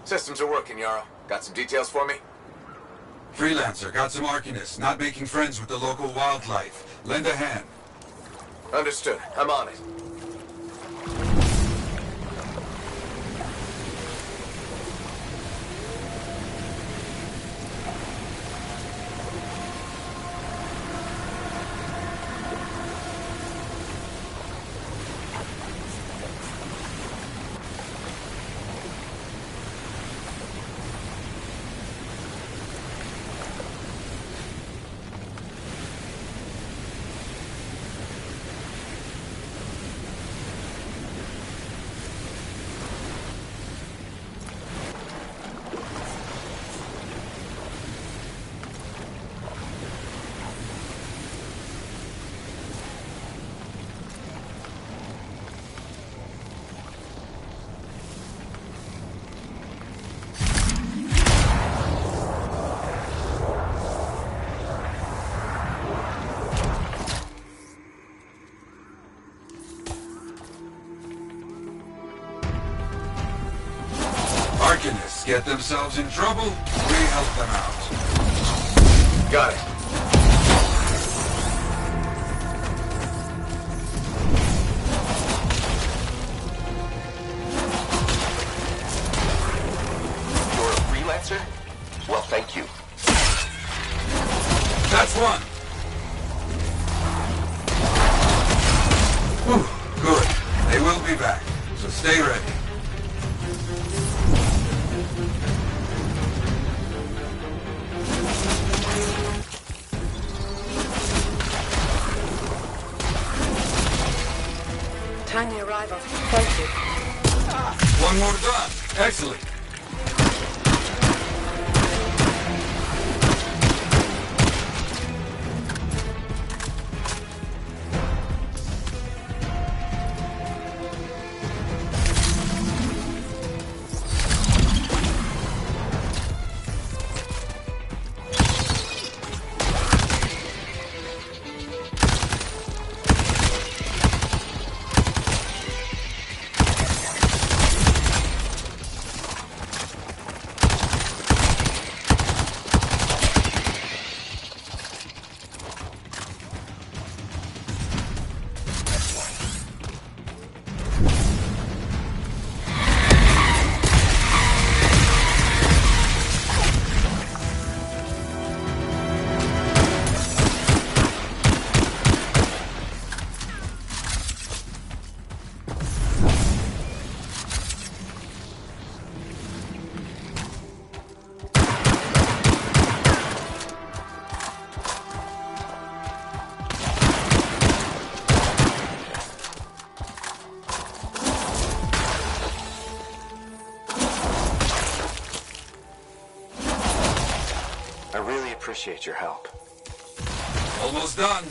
Systems are working, Yarrow. Got some details for me? Freelancer, got some arcanists, not making friends with the local wildlife. Lend a hand. Understood. I'm on it. Arcanists get themselves in trouble, we help them out. Got it. You're a freelancer? Well, thank you. That's one. Whew, good. They will be back, so stay ready. Timely arrival. Thank you. One more done. Excellent. I really appreciate your help. Almost done.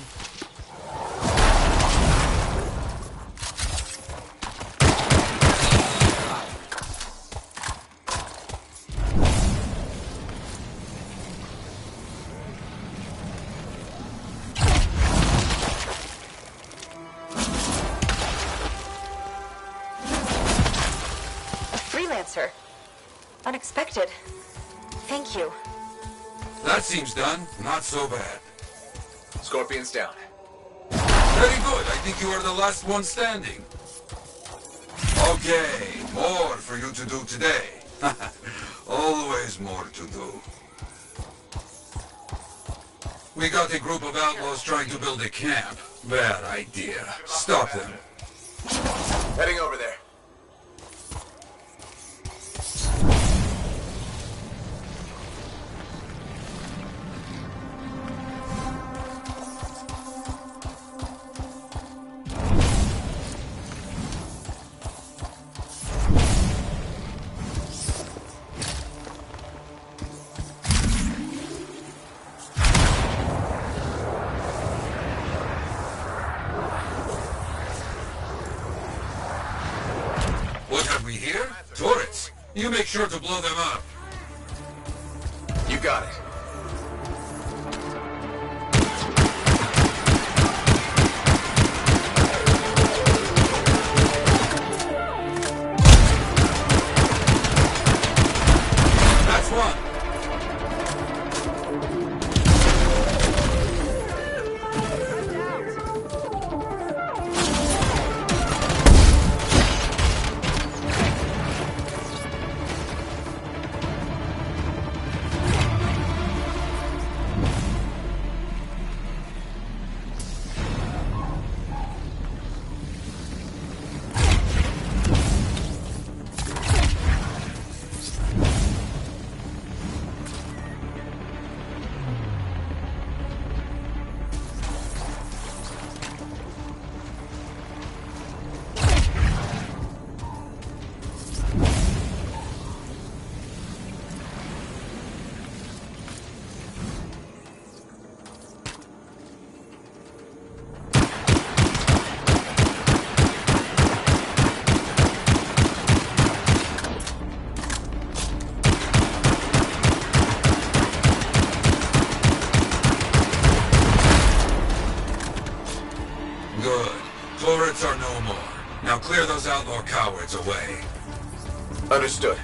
A freelancer. Unexpected. Thank you. That seems done. Not so bad. Scorpion's down. Very good. I think you are the last one standing. Okay, more for you to do today. Always more to do. We got a group of outlaws trying to build a camp. Bad idea. Stop them. Heading over there. What have we here? Turrets. You make sure to blow them up. You got it. threats are no more. Now clear those outlaw cowards away. Understood.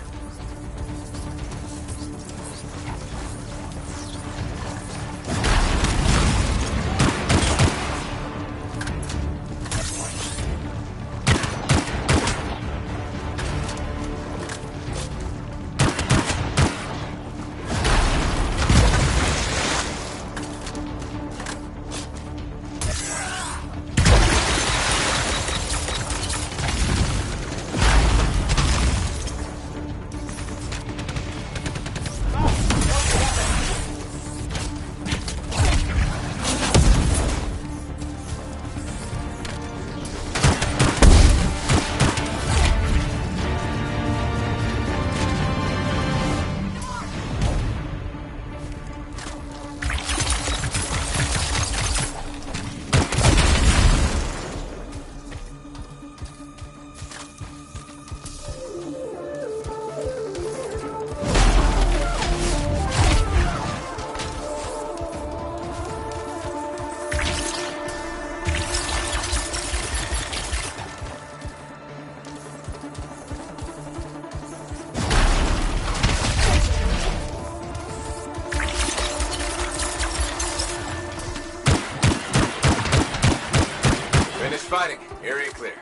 Fighting. Area clear.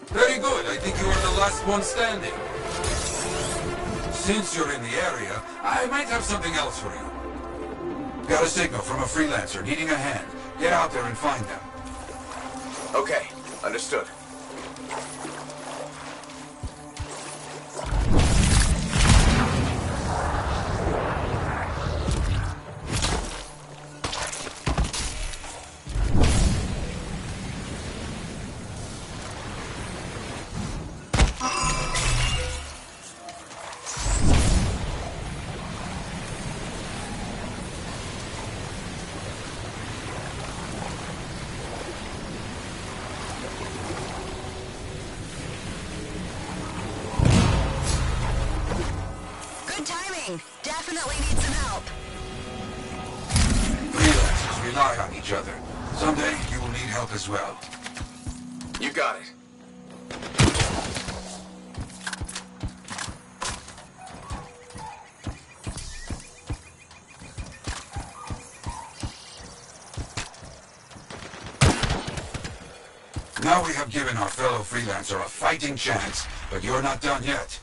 Very good. I think you are the last one standing. Since you're in the area, I might have something else for you. Got a signal from a freelancer needing a hand. Get out there and find them. Okay. Understood. Definitely need some help. Freelancers rely on each other. Someday, you will need help as well. You got it. Now we have given our fellow freelancer a fighting chance, but you're not done yet.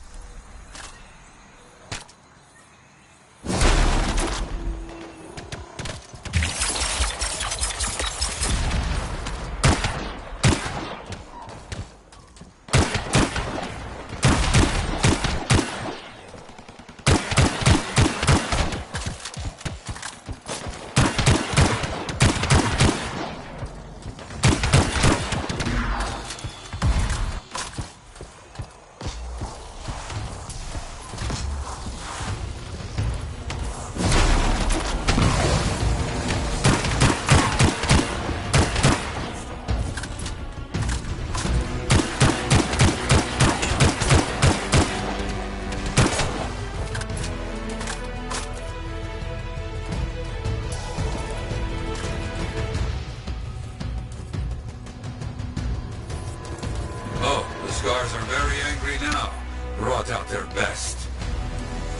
Scars are very angry now. Brought out their best.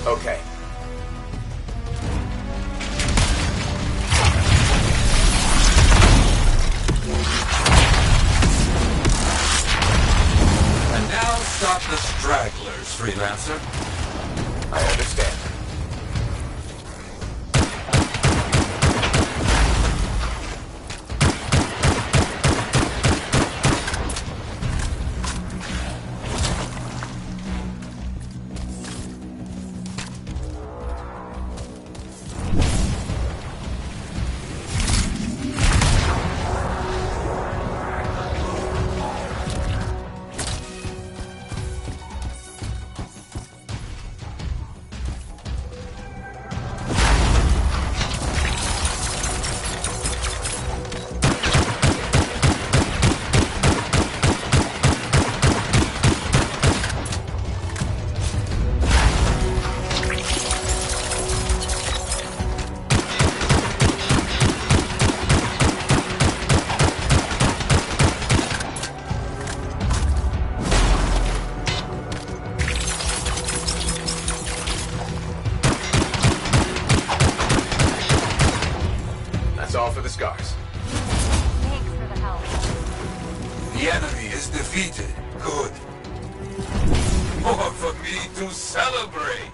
Okay. And now stop the stragglers, Freelancer. I understand. That's all for the scars. Thanks for the help. The enemy is defeated. Good. More for me to celebrate.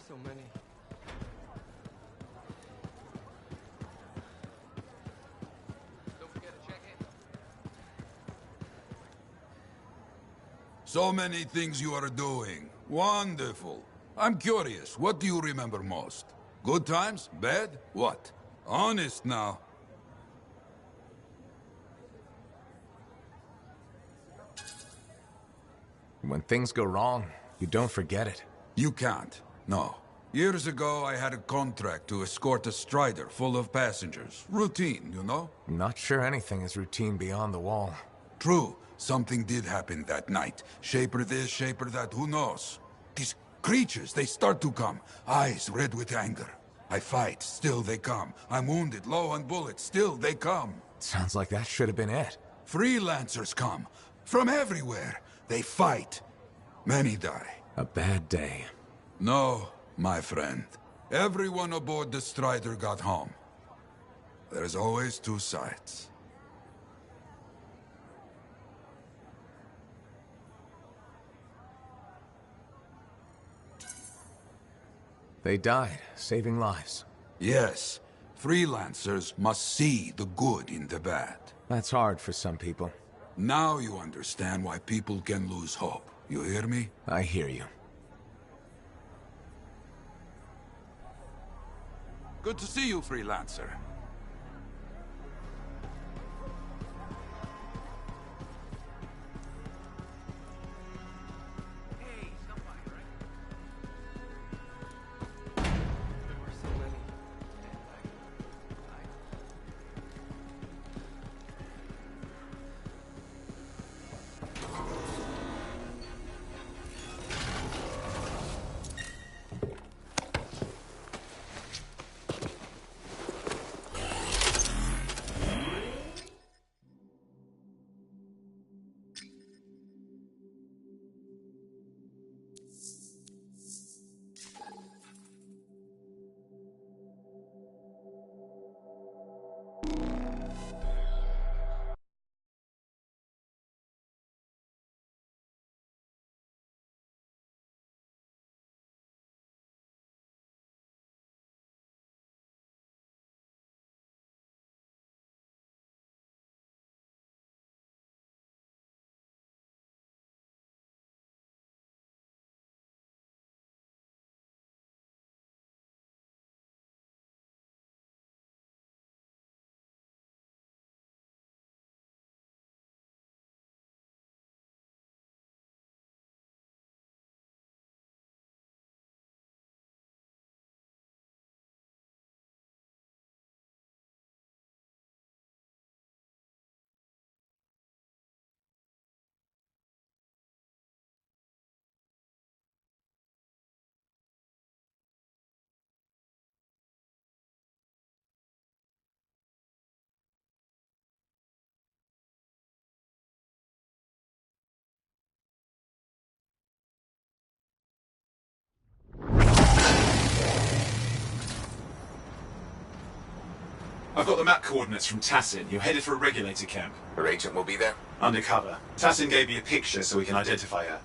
So many. Don't forget to check in. So many things you are doing. Wonderful. I'm curious, what do you remember most? Good times? Bad? What? Honest now. When things go wrong, you don't forget it. You can't. No. Years ago, I had a contract to escort a Strider full of passengers. Routine, you know? I'm not sure anything is routine beyond the wall. True, something did happen that night. Shaper this, shaper that, who knows? These creatures, they start to come. Eyes red with anger. I fight, still they come. I'm wounded, low on bullets, still they come. Sounds like that should have been it. Freelancers come. From everywhere. They fight. Many die. A bad day. No, my friend. Everyone aboard the Strider got home. There's always two sides. They died, saving lives. Yes, freelancers must see the good in the bad. That's hard for some people. Now you understand why people can lose hope. You hear me? I hear you. Good to see you, freelancer. Hey, somebody, right? There were so many. And I've got the map coordinates from Tassin. You're headed for a regulator camp. Her agent will be there? Undercover. Tassin gave me a picture so we can identify her.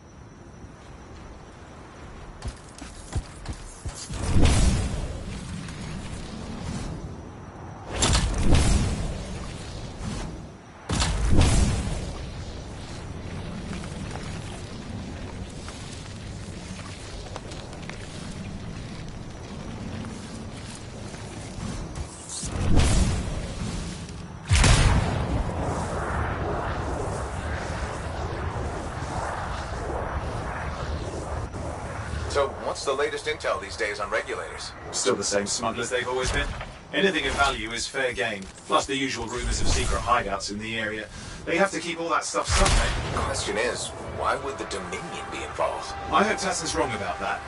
So, what's the latest intel these days on regulators? Still the same smugglers they've always been. Anything of value is fair game, plus the usual rumors of secret hideouts in the area. They have to keep all that stuff somewhere. The question is, why would the Dominion be involved? I hope Tassin's wrong about that.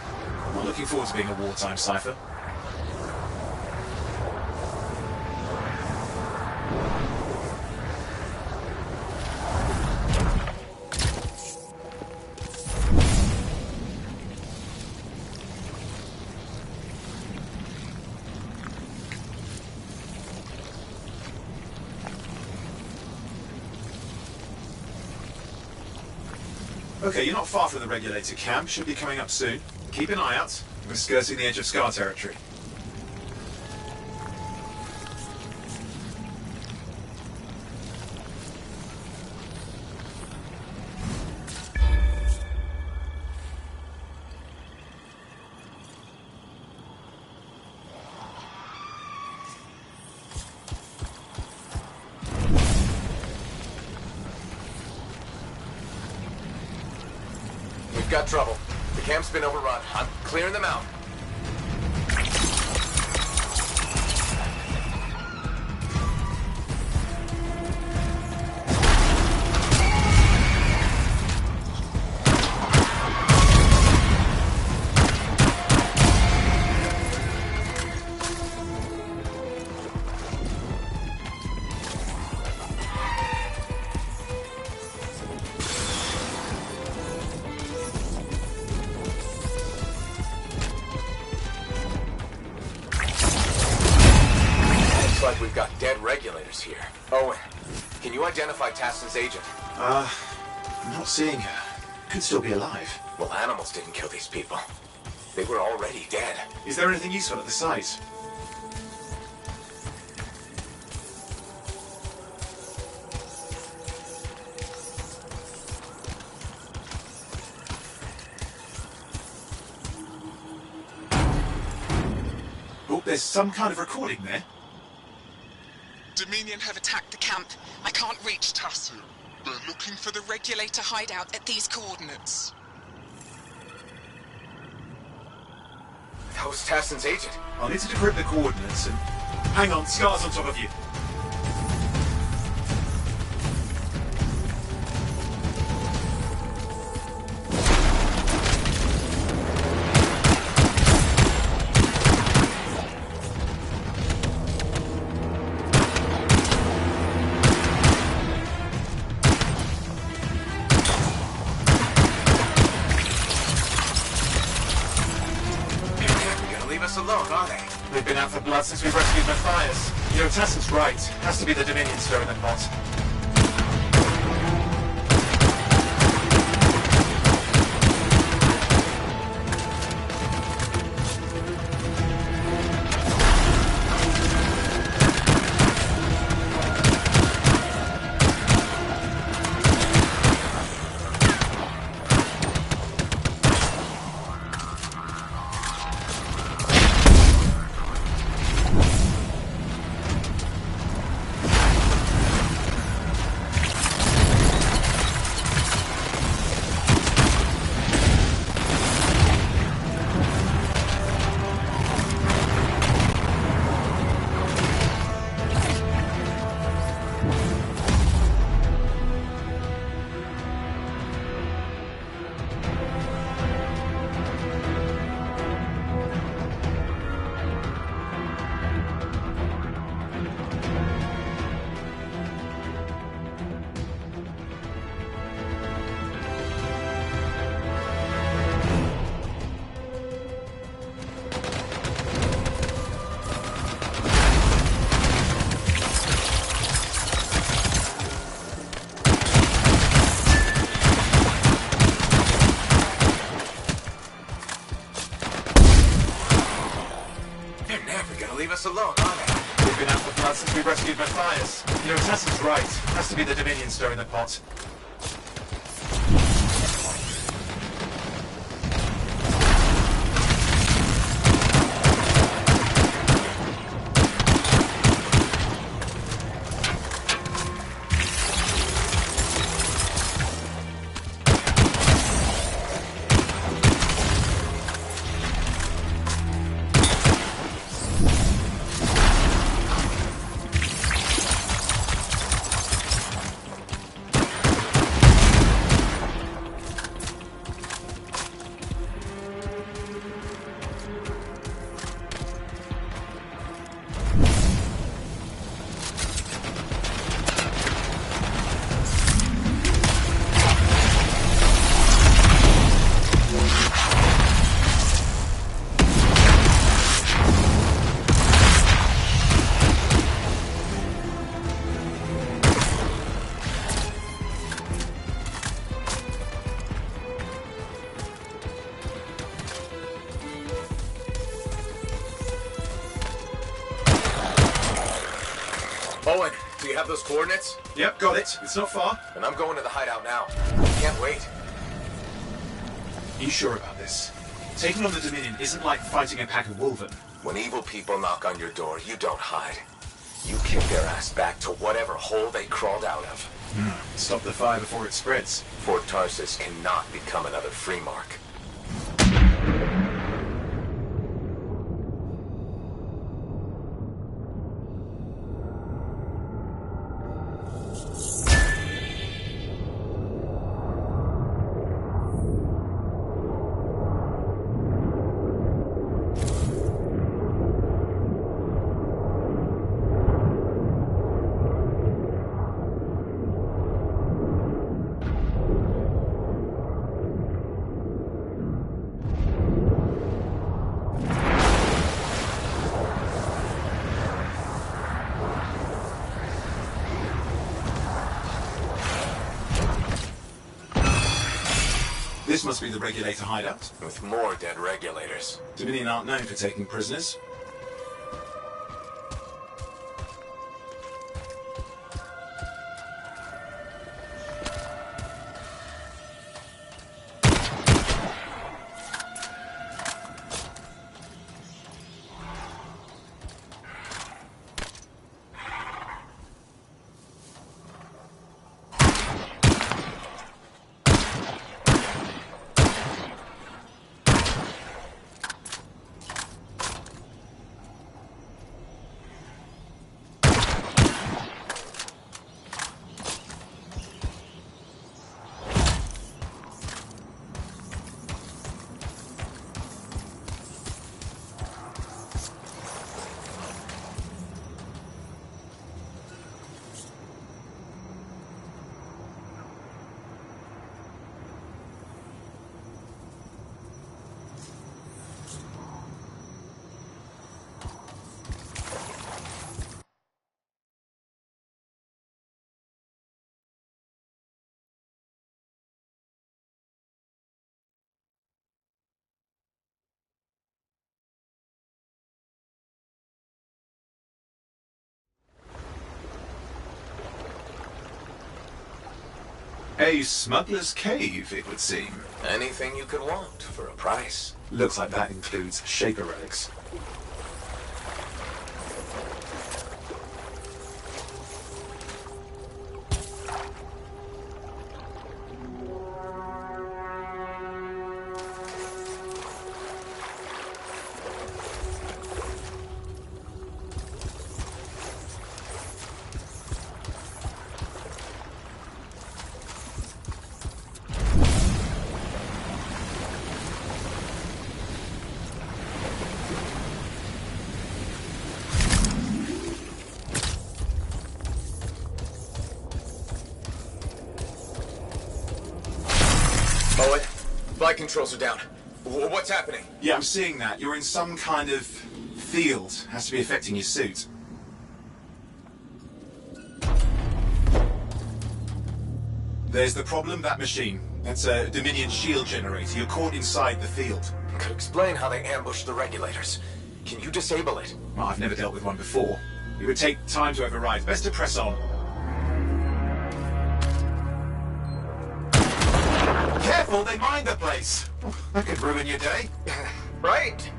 I'm not looking forward to being a wartime cipher. Okay, you're not far from the regulator camp. Should be coming up soon. Keep an eye out. We're skirting the edge of Scar territory. We've got trouble. The camp's been overrun. I'm clearing them out. creatures here. Owen, can you identify Tassin's agent? I'm not seeing her. Could still be alive. Well, animals didn't kill these people. They were already dead. Is there anything useful at the site? Oh, there's some kind of recording there. Dominion have attacked the camp. I can't reach Tassu. They're looking for the regulator hideout at these coordinates. That was Tassin's agent. I'll need to decrypt the coordinates and... Hang on, Scar's on top of you. Alone, are they? They've been out for blood since we rescued Matthias. You know, Tassin's right. Has to be the Dominion stirring the pot. Alone, are they? They've been out for blood since we rescued Matthias. You know, Tassin's right. Has to be the Dominion stirring the pot. Owen, do you have those coordinates? Yep, got it. It's not far. And I'm going to the hideout now. Can't wait. You sure about this? Taking on the Dominion isn't like fighting a pack of wolven. When evil people knock on your door, you don't hide. You kick their ass back to whatever hole they crawled out of. Stop the fire before it spreads. Fort Tarsus cannot become another free mark. This must be the Regulator hideout. With more dead regulators. Dominion aren't known for taking prisoners. A smuggler's cave, it would seem. Anything you could want for a price. Looks like that includes Shaper relics. Owen, flight controls are down. What's happening? Yeah, I'm seeing that. You're in some kind of field. Has to be affecting your suit. There's the problem, that machine. That's a Dominion shield generator. You're caught inside the field. Could explain how they ambushed the regulators. Can you disable it? Well, I've never dealt with one before. It would take time to override. Best to press on. Careful, they mine the place. That could ruin your day. Right.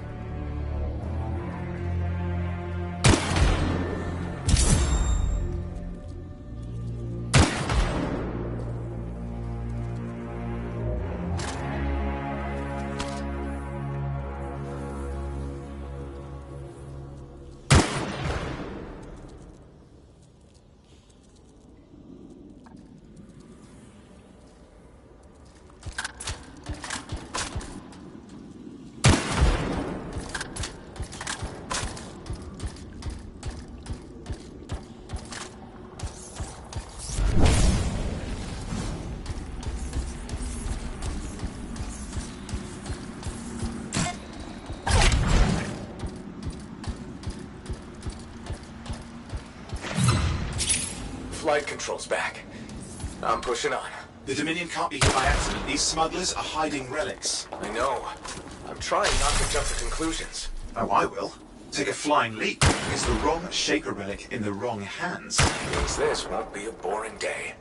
Flight controls back. I'm pushing on. The Dominion can't be here by accident. These smugglers are hiding relics. I know. I'm trying not to jump to conclusions. Oh, I will. Take a flying leap. It's the wrong Shaper relic in the wrong hands. Means this won't be a boring day.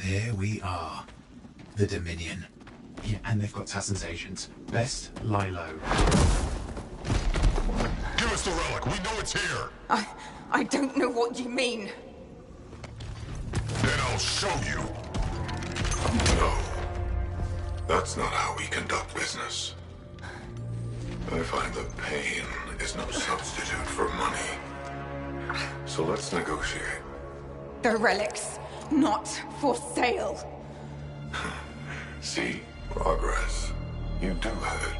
There we are. The Dominion. Yeah, and they've got Tassin's agent. Best lie low. the relic. We know it's here. I don't know what you mean. Then I'll show you. No. That's not how we conduct business. I find that pain is no substitute for money. So let's negotiate. The relic's not for sale. See? Progress. You do have it.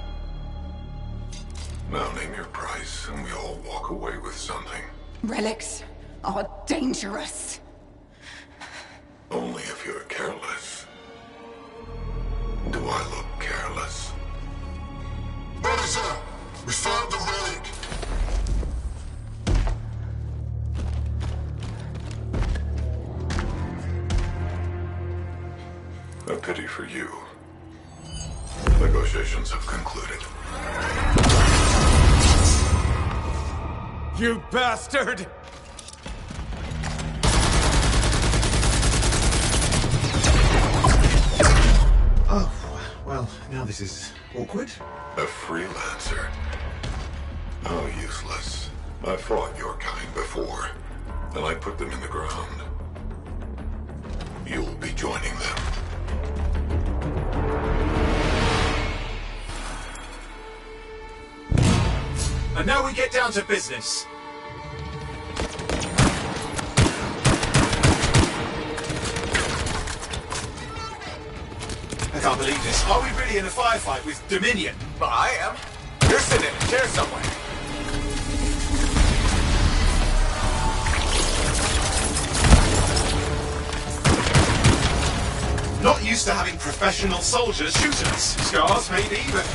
Now name your price, and we all walk away with something. Relics are dangerous. Only if you're careless. Do I look careless? Officer, we found the relic. A pity for you. Negotiations have concluded. You bastard! Oh, well, now this is awkward. A freelancer? How useless. I fought your kind before, and I put them in the ground. You'll be joining them. And now we get down to business. I can't believe this. Are we really in a firefight with Dominion? Well, I am. You're sitting in a chair somewhere. Not used to having professional soldiers shoot us. Scars, maybe, but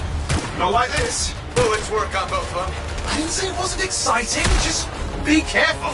not like this. Bullets work on both of them. I didn't say it wasn't exciting. Just be careful.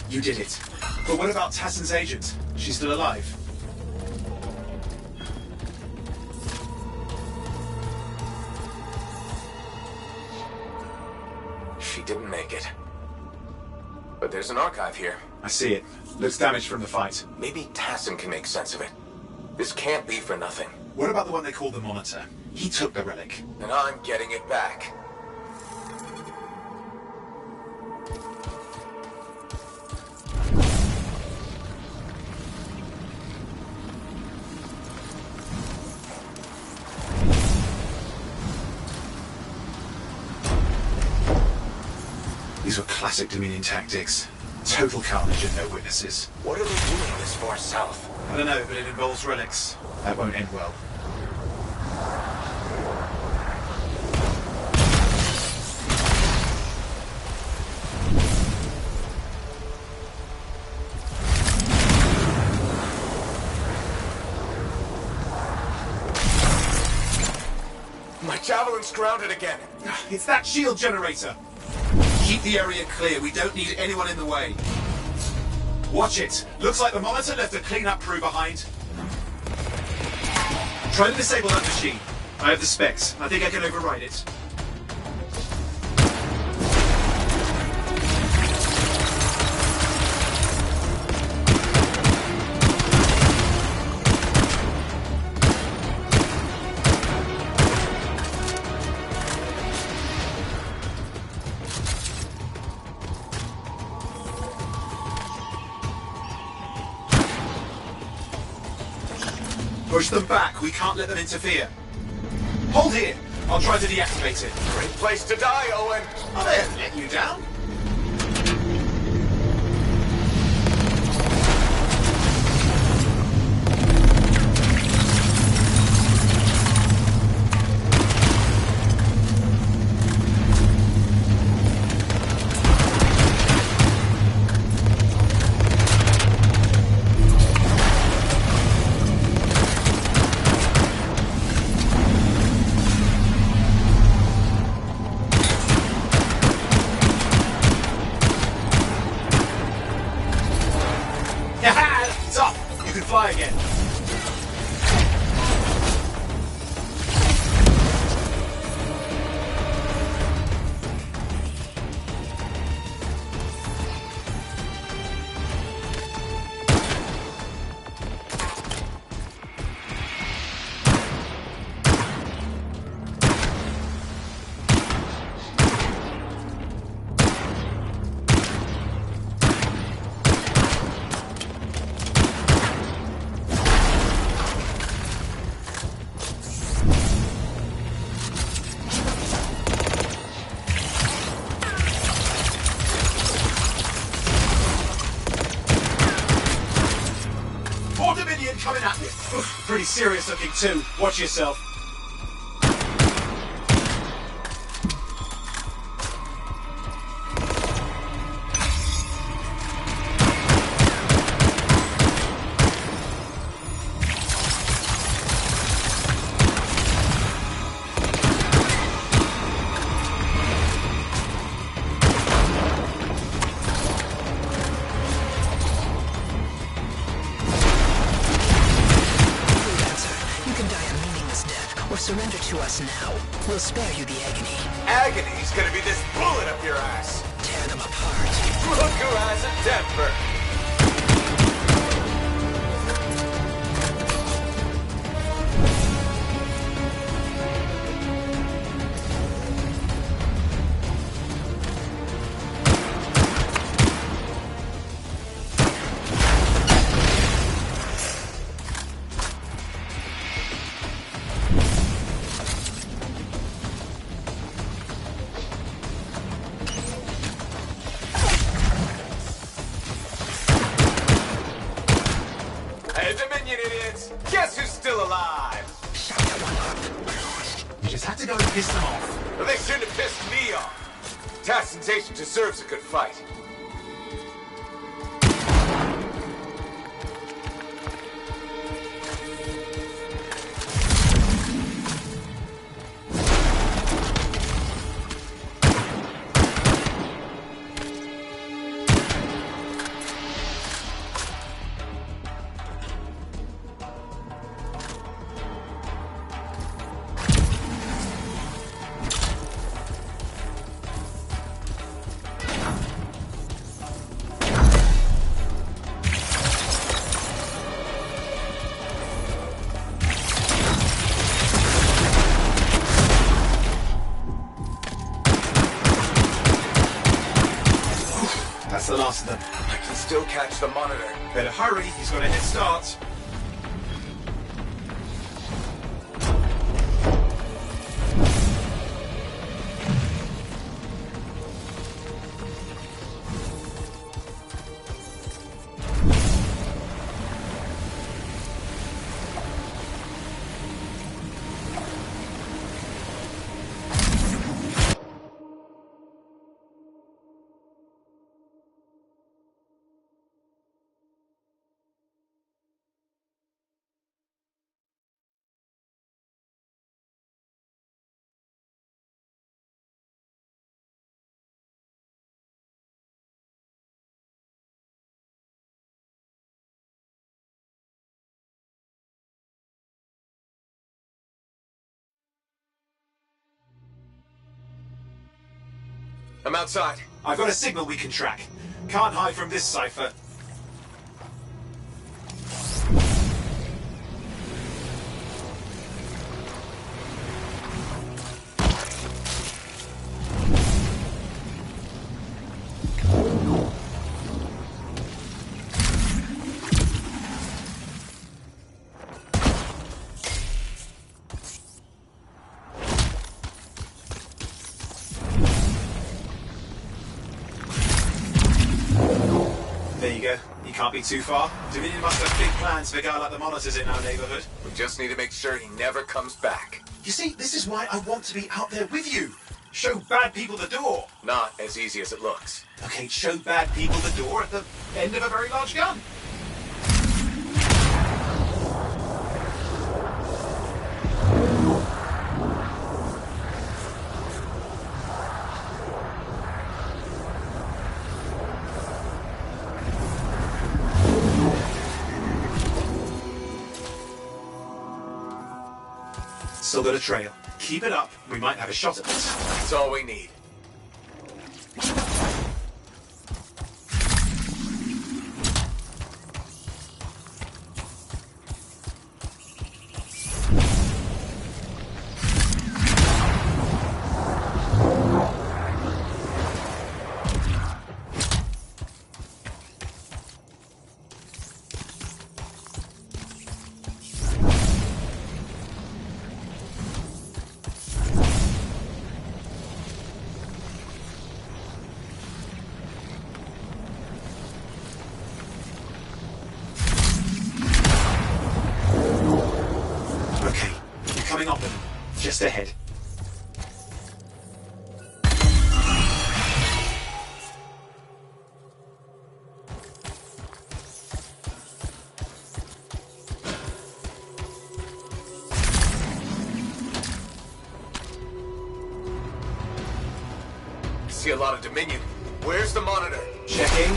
You did it. But what about Tassin's agent? She's still alive. She didn't make it. But there's an archive here. I see it. Looks damaged from the fight. Maybe Tassin can make sense of it. This can't be for nothing. What about the one they call the Monitor? He took the relic. And I'm getting it back. These were classic Dominion tactics. Total carnage and no witnesses. What are they doing this far south? I don't know, but it involves relics. That won't end well. My javelin's grounded again. It's that shield generator. Keep the area clear. We don't need anyone in the way. Watch it. Looks like the Monitor left a cleanup crew behind. Try to disable that machine. I have the specs. I think I can override it. Push them back. We can't let them interfere. Hold here. I'll try to deactivate it. Great place to die, Owen. Oh, they haven't let you down. fly again. Coming at you. Oof, pretty serious looking too. Watch yourself. Surrender to us now. We'll spare you the agony. Agony's gonna be this bullet up your ass. Tear them apart. Look who has a temper. Dominion idiots! Guess who's still alive? Shut that one up. You just had to go and piss them off. Well, they shouldn't have pissed me off. Tassin's agent deserves a good fight. That's the last of them. I can still catch the monitor. Better hurry, he's got a head start. I'm outside. I've got a signal we can track. Can't hide from this cipher. There you go. You can't be too far. Dominion must have big plans for a guy like the monitors in our neighborhood. We just need to make sure he never comes back. You see, this is why I want to be out there with you. Show bad people the door. Not as easy as it looks. Okay, show bad people the door at the end of a very large gun. Still got a trail. Keep it up, we might have a shot at this. That's all we need. Coming up, just ahead. I see a lot of Dominion. Where's the monitor? Checking.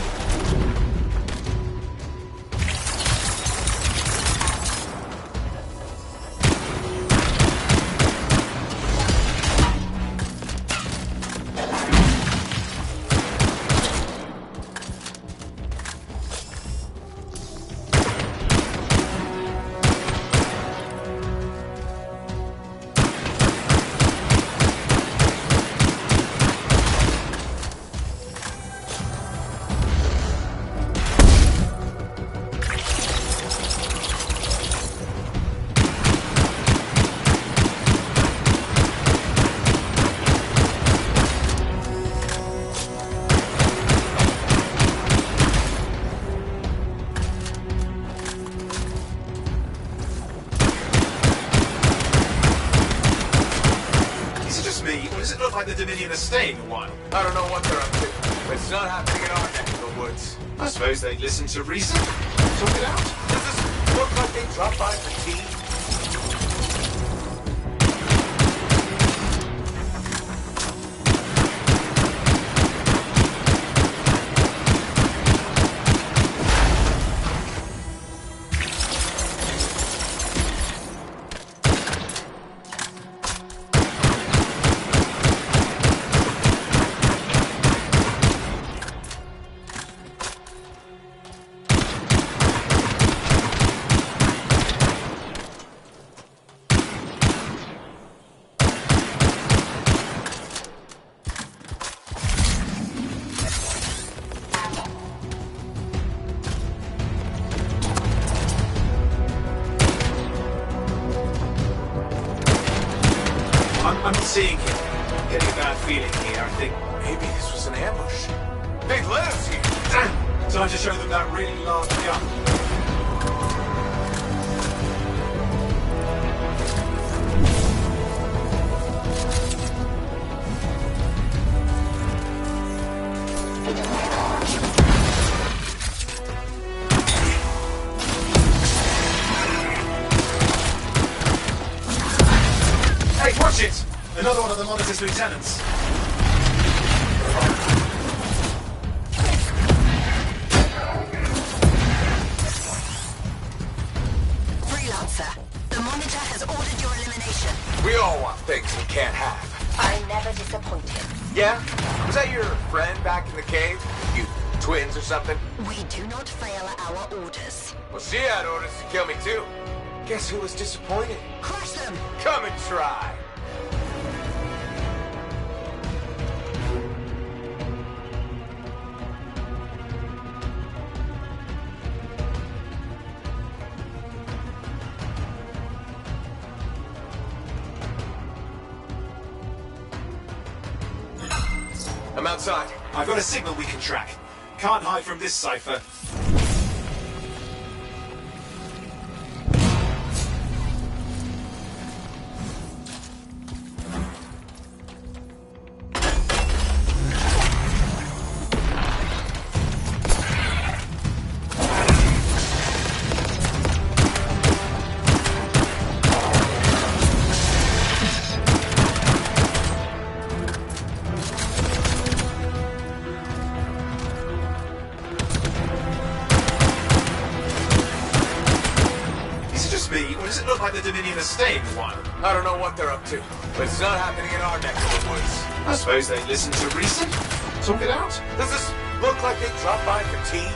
Like the Dominion are staying a while. I don't know what they're up to, but it's not happening in our neck of the woods. I suppose they listen to reason. Talk it out. Does this look like they dropped by for tea? I'm not seeing him. Getting a bad feeling here, I think. Maybe this was an ambush. They let us here. Damn! Time to show them that really large gun. Hey, watch it! Another one of the Monitor's lieutenants. Freelancer, the Monitor has ordered your elimination. We all want things we can't have. I'm never disappointed. Yeah? Was that your friend back in the cave? You twins or something? We do not fail our orders. Well, she had orders to kill me too. Guess who was disappointed? Crush them! Come and try. I'm outside. I've got a signal we can track. Can't hide from this cipher. just me, or does it look like the Dominion are staying a while? I don't know what they're up to, but it's not happening in our neck of the woods. I suppose they listen to reason. Talk it out. Does this look like they dropped by for tea?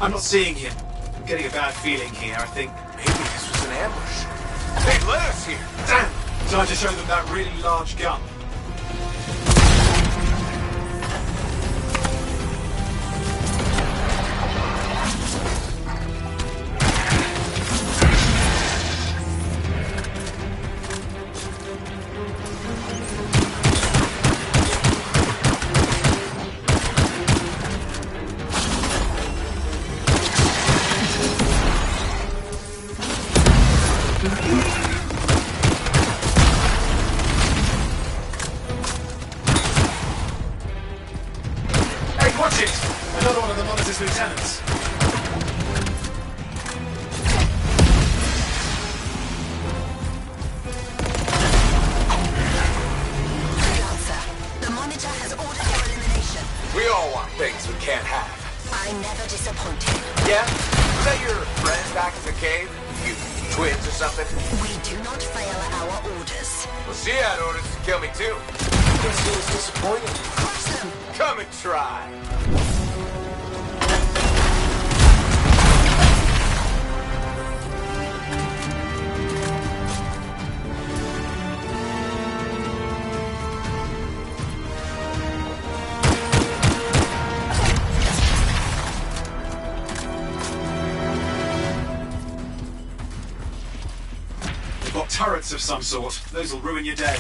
I'm not seeing him. I'm getting a bad feeling here, I think. Maybe this was an ambush. They led us here. Damn! Time to show them that really large gun. Hey, watch it! Another one of the Monitor's lieutenants. Freelancer, the Monitor has ordered your elimination. We all want things we can't have. I never disappointed. Yeah? Was that your friends back in the cave? You twins or something? We do not fail our orders. Well, she had orders to kill me too. Guess she was disappointed. Crush them! Come and try. They've got turrets of some sort. Those will ruin your day.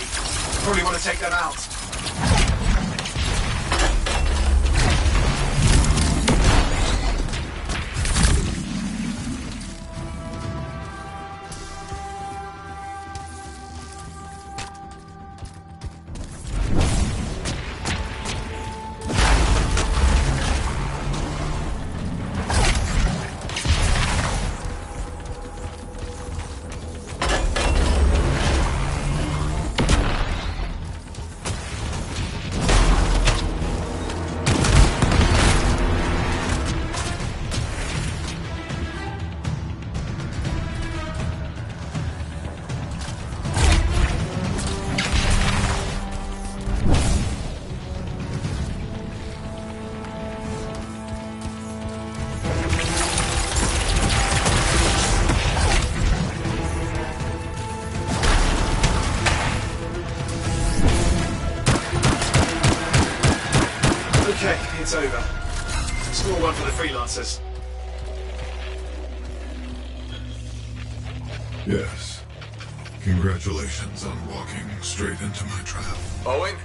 Probably want to take them out. Okay, it's over. Score one for the freelancers. Yes. Congratulations on walking straight into my trap. Owen?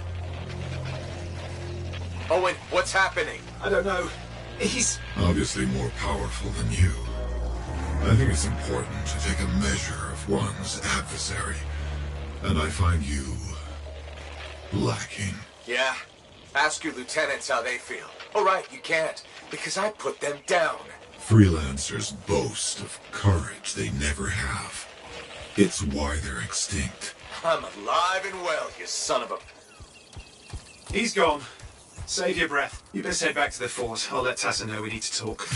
Owen, what's happening? I don't know. He's... Obviously more powerful than you. I think it's important to take a measure of one's adversary. And I find you... lacking. Yeah? Ask your lieutenants how they feel. Oh, right, you can't, because I put them down. Freelancers boast of courage they never have. It's why they're extinct. I'm alive and well, you son of a... He's gone. Save your breath. You best head back to the fort. I'll let Tassa know we need to talk.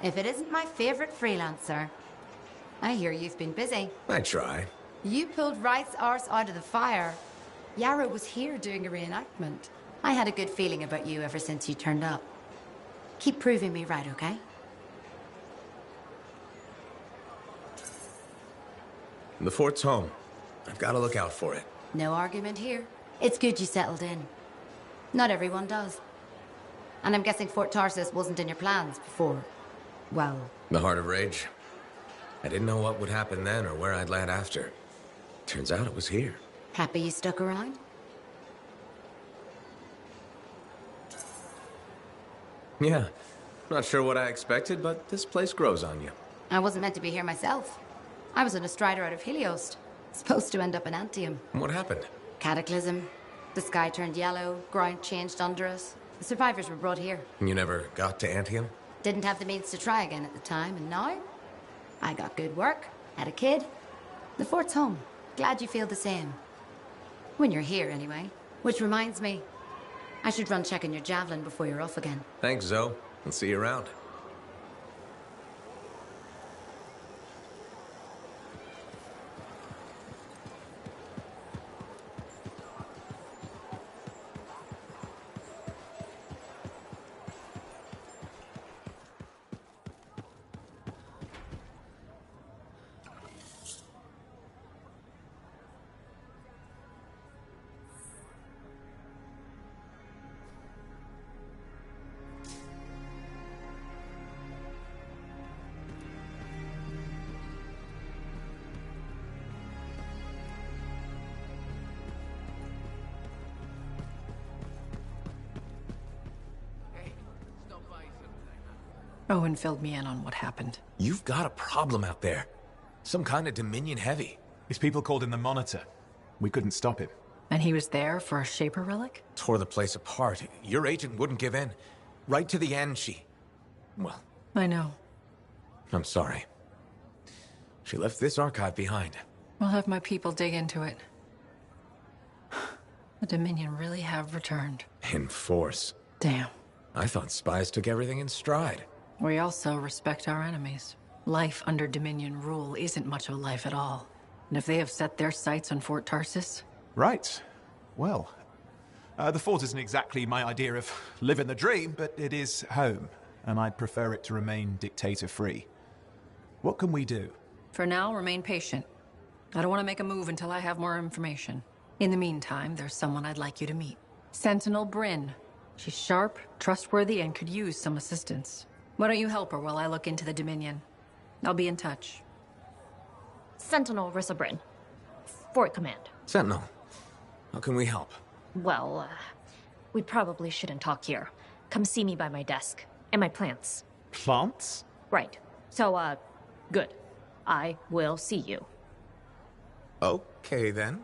if it isn't my favorite freelancer. I hear you've been busy. I try. You pulled Wright's arse out of the fire. Yarrow was here doing a reenactment. I had a good feeling about you ever since you turned up. Keep proving me right, okay? The fort's home. I've got to look out for it. No argument here. It's good you settled in. Not everyone does. And I'm guessing Fort Tarsis wasn't in your plans before. Well... The Heart of Rage. I didn't know what would happen then or where I'd land after. Turns out it was here. Happy you stuck around? Yeah. Not sure what I expected, but this place grows on you. I wasn't meant to be here myself. I was on a strider out of Heliost. Supposed to end up in Anthem. What happened? Cataclysm. The sky turned yellow, ground changed under us. The survivors were brought here. You never got to Anthem? Didn't have the means to try again at the time, and now? I got good work, had a kid. The fort's home. Glad you feel the same. When you're here, anyway. Which reminds me, I should run checking your javelin before you're off again. Thanks, Zoe. I'll see you around. Owen filled me in on what happened. You've got a problem out there. Some kind of Dominion heavy. His people called him the Monitor. We couldn't stop him. And he was there for a Shaper relic? Tore the place apart. Your agent wouldn't give in. Right to the end, she... Well... I know. I'm sorry. She left this archive behind. We'll have my people dig into it. The Dominion really have returned. In force. Damn. I thought spies took everything in stride. We also respect our enemies. Life under Dominion rule isn't much of a life at all. And if they have set their sights on Fort Tarsis... Right. Well, the fort isn't exactly my idea of living the dream, but it is home, and I'd prefer it to remain dictator-free. What can we do? For now, remain patient. I don't want to make a move until I have more information. In the meantime, there's someone I'd like you to meet. Sentinel Bryn. She's sharp, trustworthy, and could use some assistance. Why don't you help her while I look into the Dominion? I'll be in touch. Sentinel Rissa Bryn. Fort Command. Sentinel, how can we help? Well, we probably shouldn't talk here. Come see me by my desk. And my plants. Plants? Right. So, good. I will see you. Okay, then.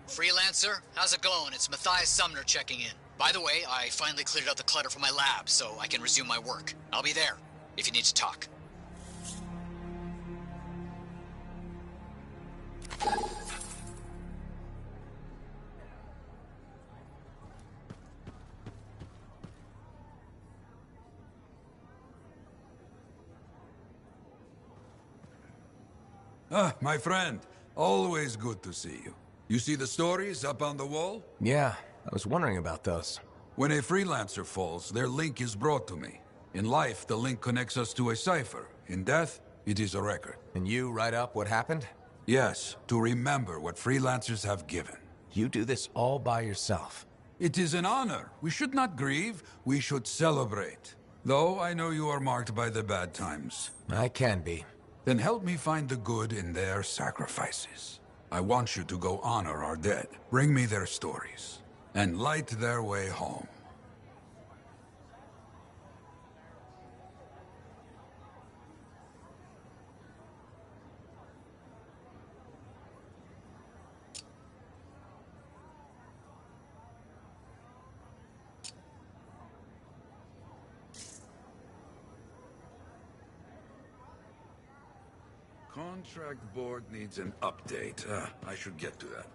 Freelancer, how's it going? It's Matthias Sumner checking in. By the way, I finally cleared out the clutter from my lab, so I can resume my work. I'll be there, if you need to talk. Ah, my friend. Always good to see you. You see the stories up on the wall? Yeah, I was wondering about those. When a freelancer falls, their link is brought to me. In life, the link connects us to a cipher. In death, it is a record. And you write up what happened? Yes, to remember what freelancers have given. You do this all by yourself. It is an honor. We should not grieve, we should celebrate. Though I know you are marked by the bad times. I can be. Then help me find the good in their sacrifices. I want you to go honor our dead. Bring me their stories. And light their way home. Contract board needs an update. I should get to that.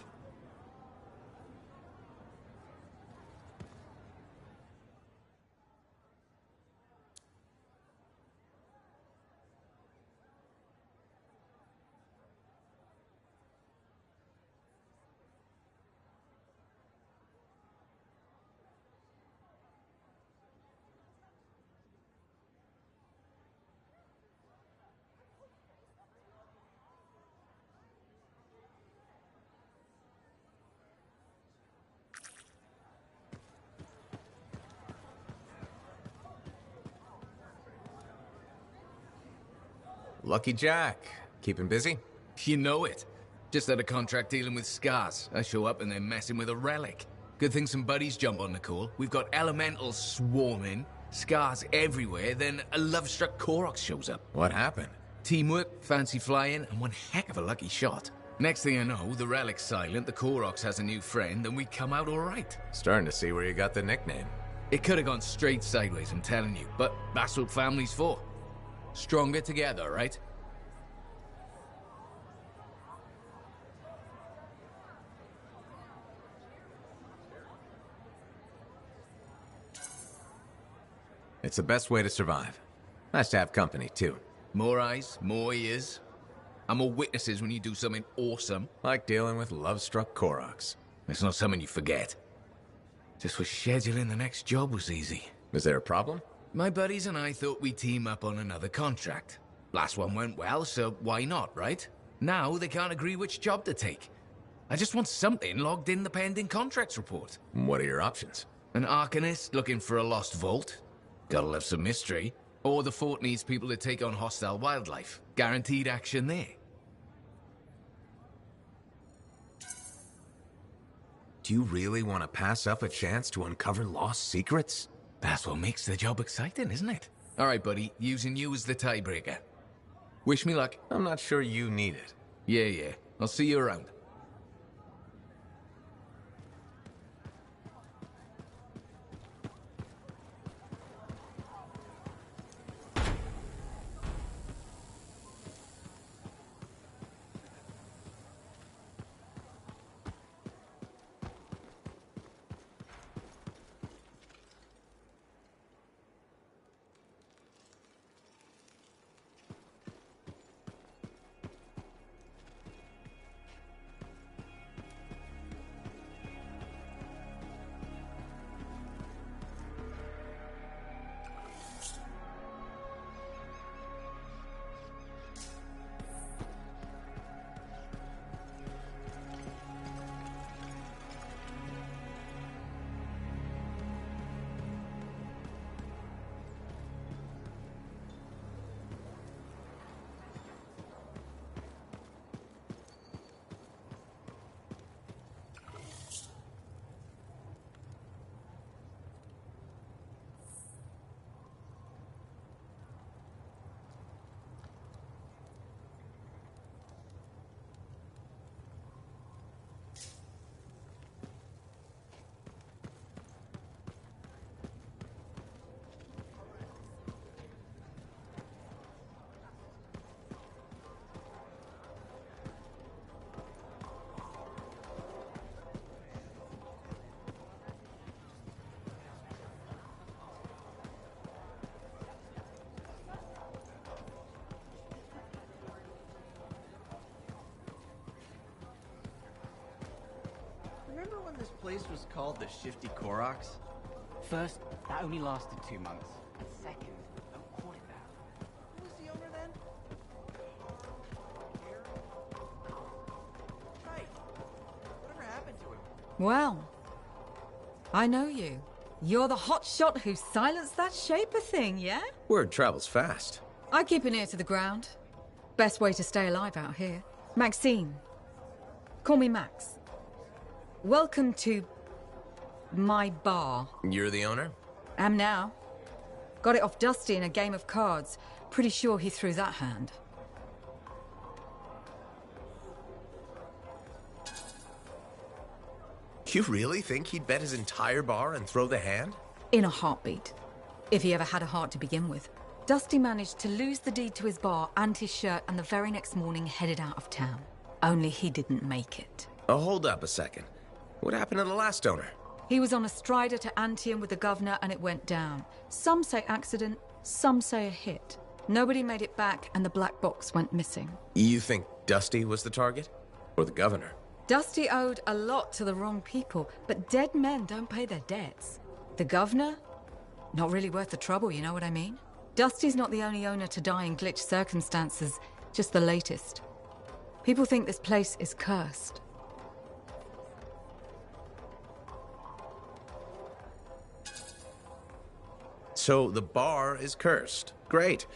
Lucky Jack. Keeping busy? You know it. Just had a contract dealing with scars. I show up and they're messing with a relic. Good thing some buddies jump on the call. We've got elementals swarming, scars everywhere, then a love-struck Koroks shows up. What happened? Teamwork, fancy flying, and one heck of a lucky shot. Next thing I know, the relic's silent, the Koroks has a new friend, and we come out all right. Starting to see where you got the nickname. It could have gone straight sideways, I'm telling you, but that's what family's for. Stronger together, right? It's the best way to survive. Nice to have company, too. More eyes, more ears, and more witnesses when you do something awesome. Like dealing with love-struck Koroks. It's not something you forget. Just wish scheduling the next job was easy. Is there a problem? My buddies and I thought we'd team up on another contract. Last one went well, so why not, right? Now they can't agree which job to take. I just want something logged in the pending contracts report. What are your options? An Arcanist looking for a lost vault. Gotta love some mystery. Or the fort needs people to take on hostile wildlife. Guaranteed action there. Do you really want to pass up a chance to uncover lost secrets? That's what makes the job exciting, isn't it? All right, buddy. Using you as the tiebreaker. Wish me luck. I'm not sure you need it. Yeah. I'll see you around. Remember when this place was called the Shifty Koroks? First, that only lasted 2 months. And second, don't call it that. Who was the owner then? Right. Whatever happened to him? Well, I know you. You're the hotshot who silenced that Shaper thing, yeah? Word travels fast. I keep an ear to the ground. Best way to stay alive out here. Maxine. Call me Max. Welcome to my bar. You're the owner? Am now. Got it off Dusty in a game of cards. Pretty sure he threw that hand. You really think he'd bet his entire bar and throw the hand? In a heartbeat. If he ever had a heart to begin with. Dusty managed to lose the deed to his bar and his shirt, and the very next morning headed out of town. Only he didn't make it. Oh, hold up a second. What happened to the last owner? He was on a strider to Anthem with the governor and it went down. Some say accident, some say a hit. Nobody made it back and the black box went missing. You think Dusty was the target? Or the governor? Dusty owed a lot to the wrong people, but dead men don't pay their debts. The governor? Not really worth the trouble, you know what I mean? Dusty's not the only owner to die in glitch circumstances, just the latest. People think this place is cursed. So the bar is cursed. Great.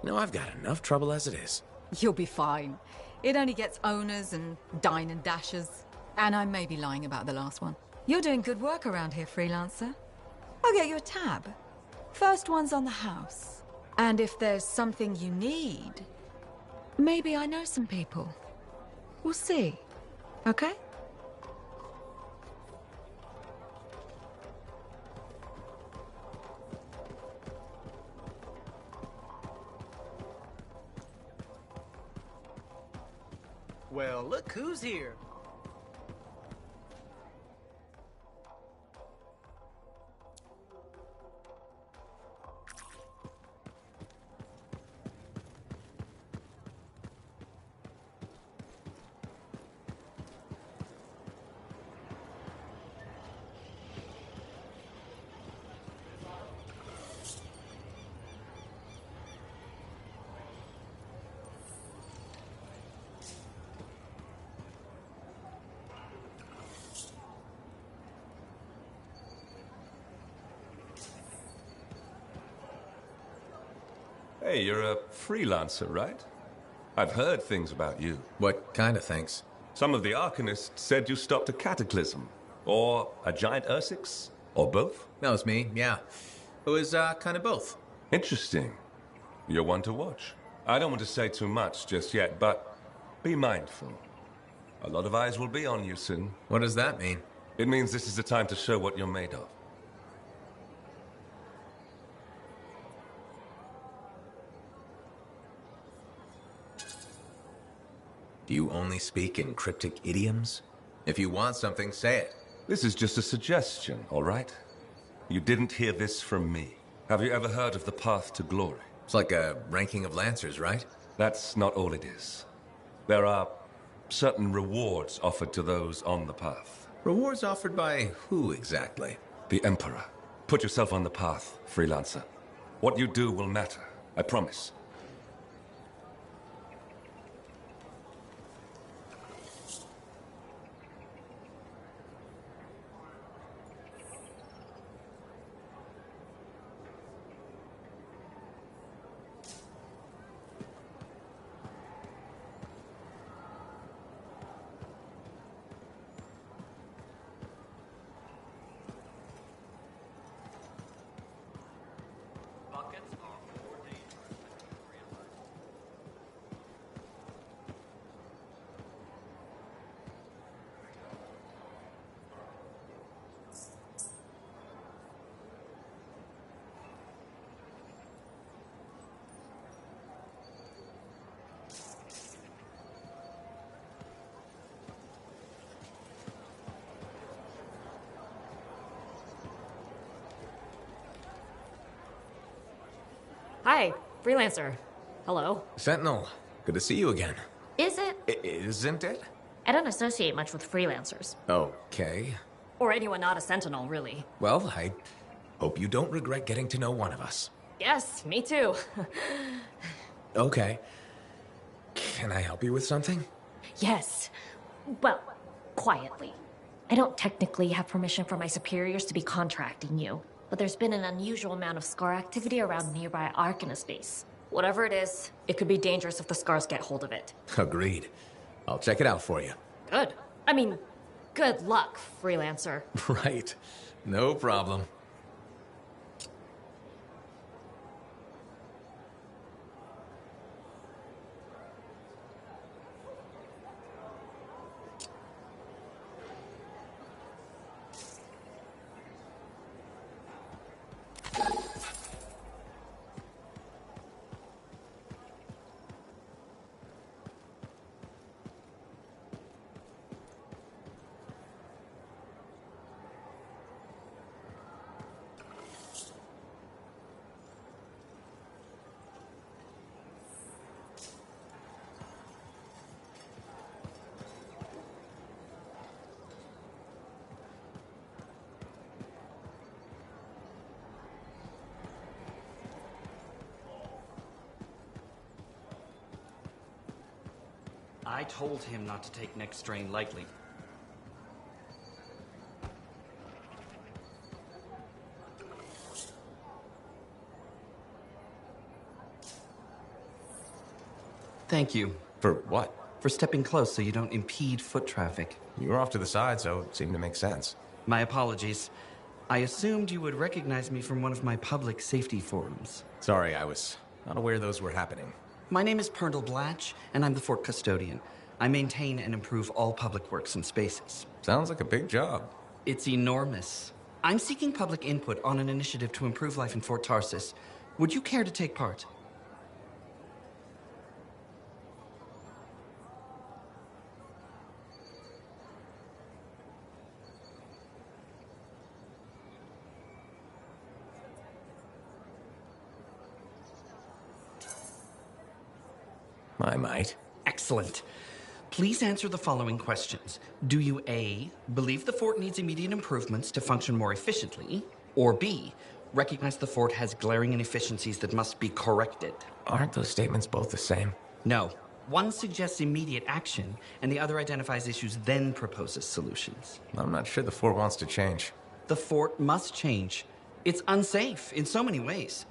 You know, I've got enough trouble as it is. You'll be fine. It only gets owners and dine and dashers. And I may be lying about the last one. You're doing good work around here, freelancer. I'll get you a tab. First one's on the house. And if there's something you need, maybe I know some people. We'll see. Okay? Well, look who's here. Hey, you're a freelancer, right? I've heard things about you. What kind of things? Some of the Arcanists said you stopped a cataclysm. Or a giant Ursix. Or both. That was me, yeah. It was, kind of both. Interesting. You're one to watch. I don't want to say too much just yet, but be mindful. A lot of eyes will be on you soon. What does that mean? It means this is the time to show what you're made of. Do you only speak in cryptic idioms? If you want something, say it. This is just a suggestion, all right? You didn't hear this from me. Have you ever heard of the path to glory? It's like a ranking of lancers, right? That's not all it is. There are certain rewards offered to those on the path. Rewards offered by who exactly? The Emperor. Put yourself on the path, freelancer. What you do will matter, I promise. Hi, freelancer. Hello. Sentinel, good to see you again. Is it? Isn't it? I don't associate much with freelancers. Okay. Or anyone not a sentinel, really. Well, I hope you don't regret getting to know one of us. Yes, me too. Okay. Can I help you with something? Yes. Well, quietly. I don't technically have permission from my superiors to be contracting you, but there's been an unusual amount of Scar activity around nearby Arcanist base. Whatever it is, it could be dangerous if the Scars get hold of it. Agreed. I'll check it out for you. Good. I mean, good luck, freelancer. Right. No problem. I told him not to take next strain lightly. Thank you. For what? For stepping close so you don't impede foot traffic. You were off to the side, so it seemed to make sense. My apologies. I assumed you would recognize me from one of my public safety forums. Sorry, I was not aware those were happening. My name is Pernell Blatch, and I'm the fort custodian. I maintain and improve all public works and spaces. Sounds like a big job. It's enormous. I'm seeking public input on an initiative to improve life in Fort Tarsis. Would you care to take part? I might. Excellent. Please answer the following questions. Do you A, believe the fort needs immediate improvements to function more efficiently? Or B, recognize the fort has glaring inefficiencies that must be corrected? Aren't those statements both the same? No. One suggests immediate action, and the other identifies issues, then proposes solutions. I'm not sure the fort wants to change. The fort must change. It's unsafe in so many ways.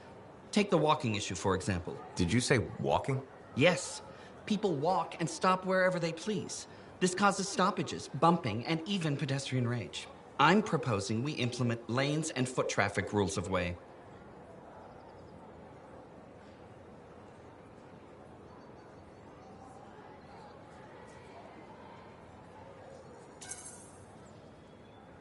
Take the walking issue, for example. Did you say walking? Yes. People walk and stop wherever they please. This causes stoppages, bumping, and even pedestrian rage. I'm proposing we implement lanes and foot traffic rules of way.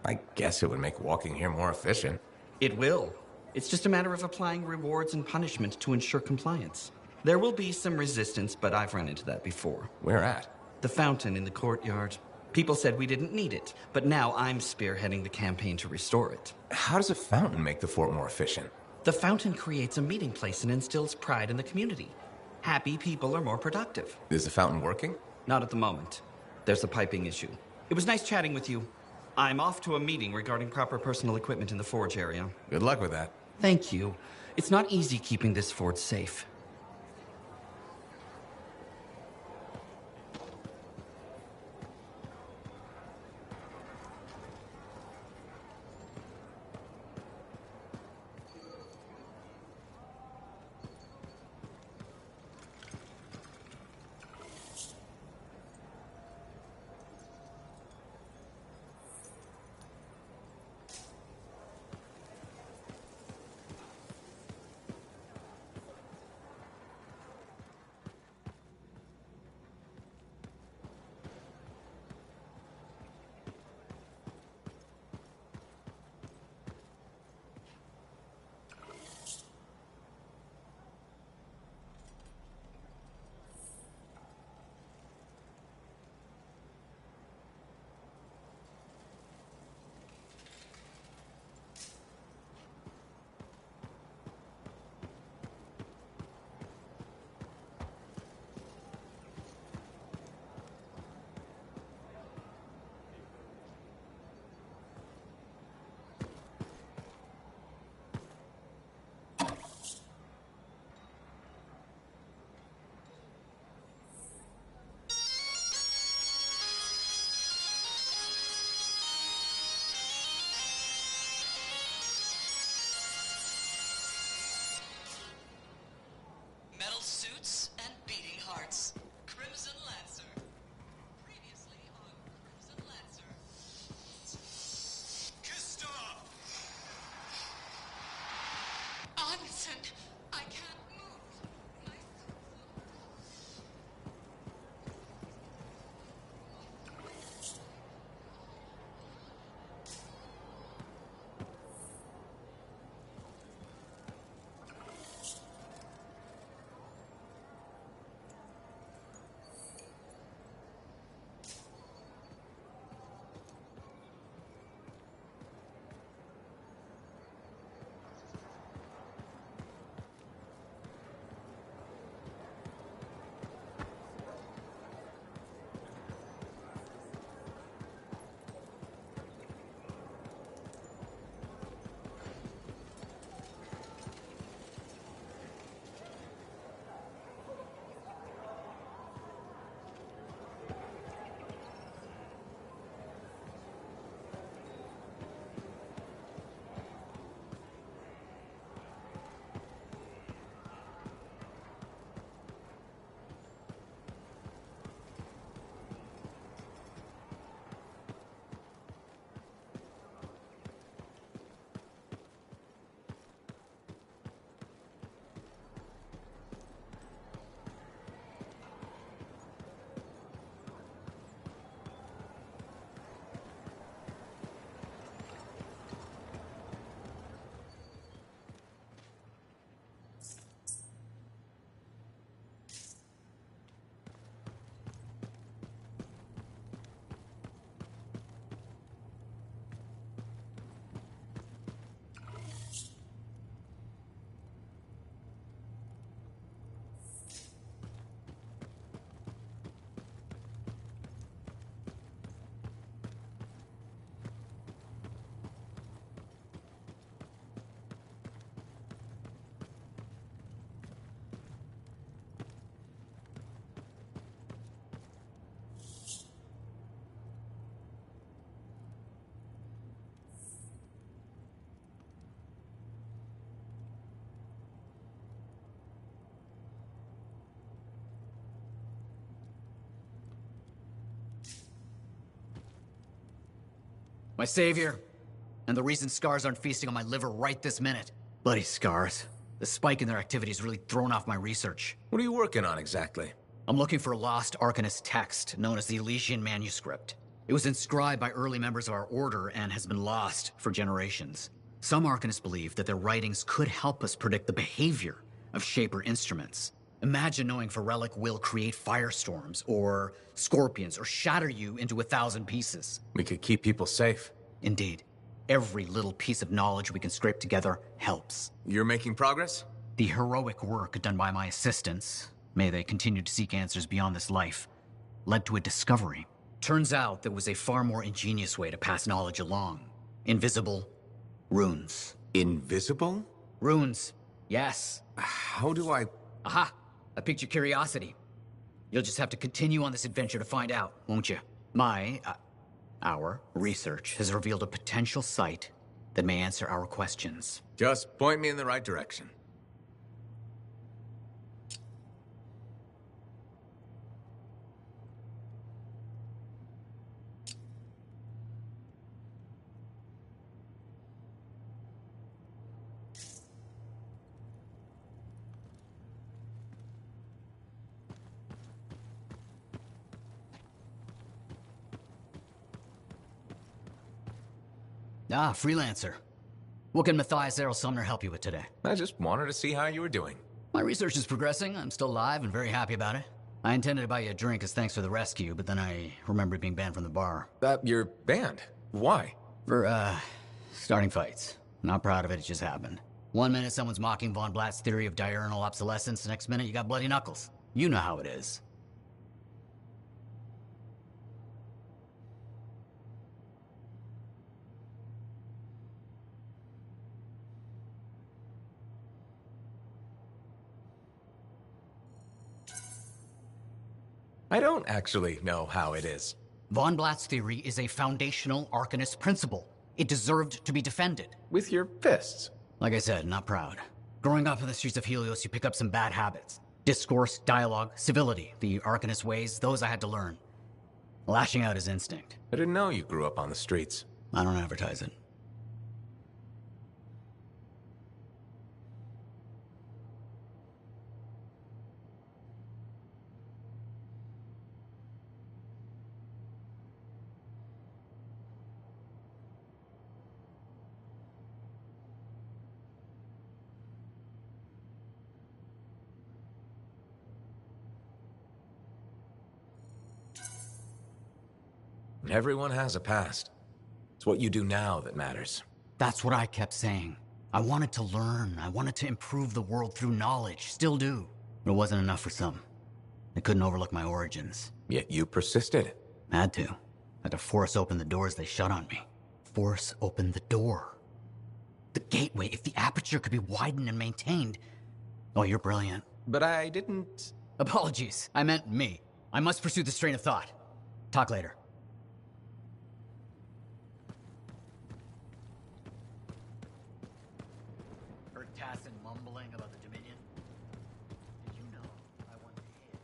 I guess it would make walking here more efficient. It will. It's just a matter of applying rewards and punishment to ensure compliance. There will be some resistance, but I've run into that before. Where at? The fountain in the courtyard. People said we didn't need it, but now I'm spearheading the campaign to restore it. How does a fountain make the fort more efficient? The fountain creates a meeting place and instills pride in the community. Happy people are more productive. Is the fountain working? Not at the moment. There's a piping issue. It was nice chatting with you. I'm off to a meeting regarding proper personal equipment in the forge area. Good luck with that. Thank you. It's not easy keeping this fort safe. Metal suits and beating hearts. Crimson Lancer. Previously on Crimson Lancer. Kista! Onsen, I can't move. My My savior. And the reason scars aren't feasting on my liver right this minute. Bloody scars. The spike in their activity has really thrown off my research. What are you working on exactly? I'm looking for a lost Arcanist text known as the Elysian Manuscript. It was inscribed by early members of our order and has been lost for generations. Some Arcanists believe that their writings could help us predict the behavior of Shaper instruments. Imagine knowing if a relic will create firestorms, or scorpions, or shatter you into 1,000 pieces. We could keep people safe. Indeed. Every little piece of knowledge we can scrape together helps. You're making progress? The heroic work done by my assistants, may they continue to seek answers beyond this life, led to a discovery. Turns out there was a far more ingenious way to pass knowledge along. Invisible runes. Invisible? Runes, yes. How do I... Aha! I piqued your curiosity. You'll just have to continue on this adventure to find out, won't you? Our research has revealed a potential site that may answer our questions. Just point me in the right direction. Ah, freelancer. What can Matthias Errol Sumner help you with today? I just wanted to see how you were doing. My research is progressing. I'm still alive and very happy about it. I intended to buy you a drink as thanks for the rescue, but then I remembered being banned from the bar. You're banned? Why? For, starting fights. Not proud of it, it just happened. One minute someone's mocking Von Blatt's theory of diurnal obsolescence, next minute you got bloody knuckles. You know how it is. I don't actually know how it is. Von Blatt's theory is a foundational Arcanist principle. It deserved to be defended. With your fists? Like I said, not proud. Growing up in the streets of Helios, you pick up some bad habits. Discourse, dialogue, civility. The Arcanist ways, those I had to learn. Lashing out is instinct. I didn't know you grew up on the streets. I don't advertise it. Everyone has a past. It's what you do now that matters. That's what I kept saying. I wanted to learn. I wanted to improve the world through knowledge. Still do. But it wasn't enough for some. I couldn't overlook my origins. Yet you persisted. Had to. Had to force open the doors they shut on me. Force open the door. The gateway, if the aperture could be widened and maintained. Oh, you're brilliant. But I didn't... Apologies. I meant me. I must pursue this train of thought. Talk later. Tassin mumbling about the Dominion? Did you know I want to hit?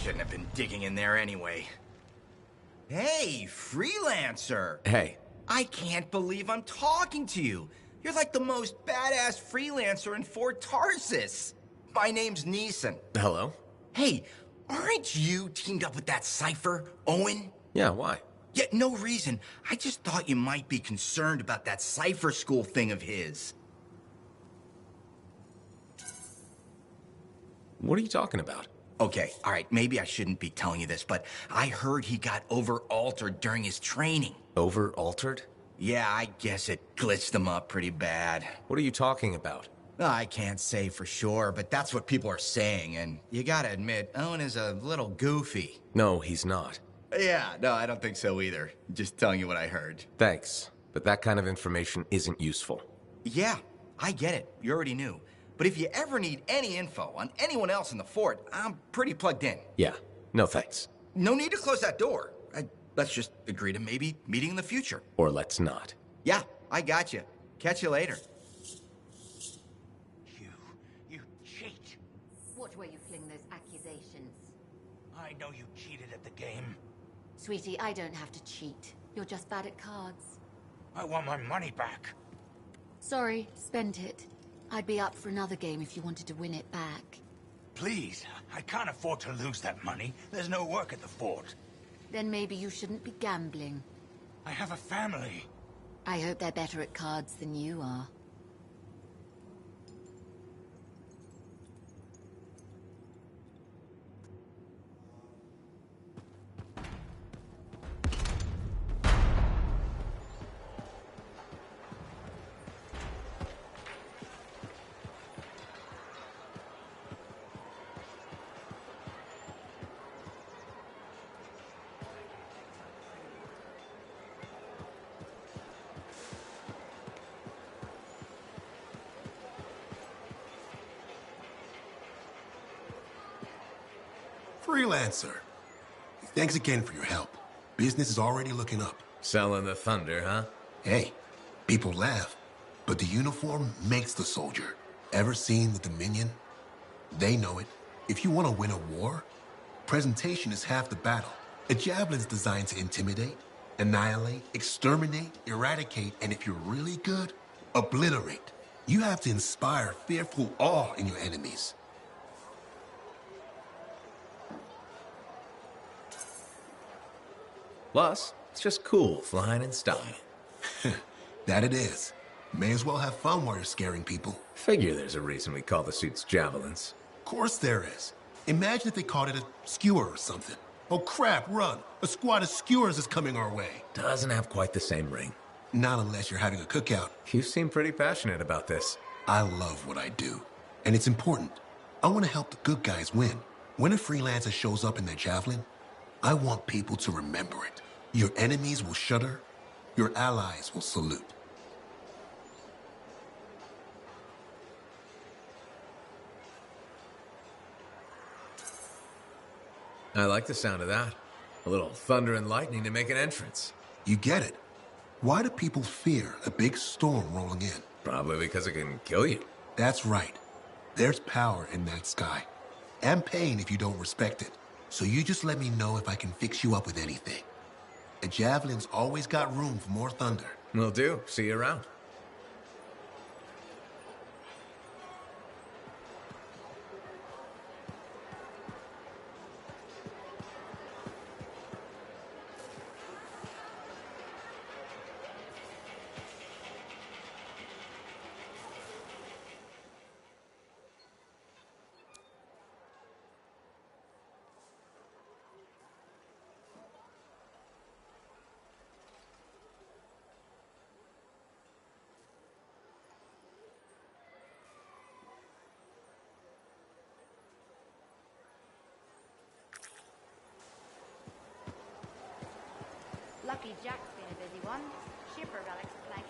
shouldn't have been digging in there anyway. Hey, freelancer! Hey. I can't believe I'm talking to you. You're like the most badass freelancer in Fort Tarsis. My name's Neeson. Hello? Hey, aren't you teamed up with that cipher, Owen? Yeah, why? Yeah, no reason. I just thought you might be concerned about that cipher school thing of his. What are you talking about? Okay, all right, maybe I shouldn't be telling you this, but I heard he got over-altered during his training. Over-altered? Yeah, I guess it glitched him up pretty bad. What are you talking about? I can't say for sure, but that's what people are saying, and you gotta admit, Owen is a little goofy. No, he's not. Yeah, no, I don't think so either. Just telling you what I heard. Thanks, but that kind of information isn't useful. Yeah, I get it. You already knew. But if you ever need any info on anyone else in the fort, I'm pretty plugged in. Yeah, no thanks. No need to close that door. Let's just agree to maybe meeting in the future. Or let's not. Yeah, I got you. Catch you later. You cheat. Watch where you fling those accusations. I know you cheated at the game. Sweetie, I don't have to cheat. You're just bad at cards. I want my money back. Sorry, spent it. I'd be up for another game if you wanted to win it back. Please, I can't afford to lose that money. There's no work at the fort. Then maybe you shouldn't be gambling. I have a family. I hope they're better at cards than you are. Freelancer. Thanks again for your help. Business is already looking up. Selling the thunder, huh? Hey, people laugh, but the uniform makes the soldier. Ever seen the Dominion? They know it. If you want to win a war, presentation is half the battle. A javelin's designed to intimidate, annihilate, exterminate, eradicate, and if you're really good, obliterate. You have to inspire fearful awe in your enemies. Plus, it's just cool flying in style. That it is. May as well have fun while you're scaring people. Figure there's a reason we call the suits javelins. Of course there is. Imagine if they called it a skewer or something. Oh crap, run! A squad of skewers is coming our way. Doesn't have quite the same ring. Not unless you're having a cookout. You seem pretty passionate about this. I love what I do. And it's important. I want to help the good guys win. When a freelancer shows up in their javelin, I want people to remember it. Your enemies will shudder. Your allies will salute. I like the sound of that. A little thunder and lightning to make an entrance. You get it. Why do people fear a big storm rolling in? Probably because it can kill you. That's right. There's power in that sky. And pain if you don't respect it. So you just let me know if I can fix you up with anything. A javelin's always got room for more thunder. Will do. See you around. Lucky Jack's been a busy one. Shipper relics like